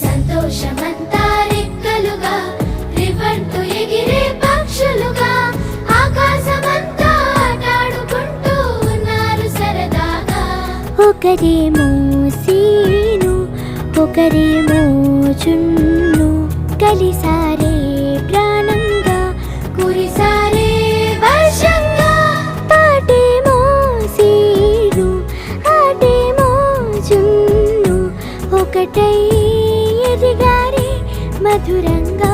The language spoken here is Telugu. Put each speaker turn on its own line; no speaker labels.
సంతోషమంతా రెక్కలుగా రివ్వంటూ ఎగిరే పక్షులుగా ఆకాశమంతా ఆటాడుకుంటూ ఉన్నారు సరదాగా. ఒకరేమో సీను ఒకరేమో చున్ను కలిసారే ప్రాణంగా కురిసారే వర్షంగా. పాటేమో సీను ఆటేమో చున్ను ఒకటై ఎదిగారే మధురంగా.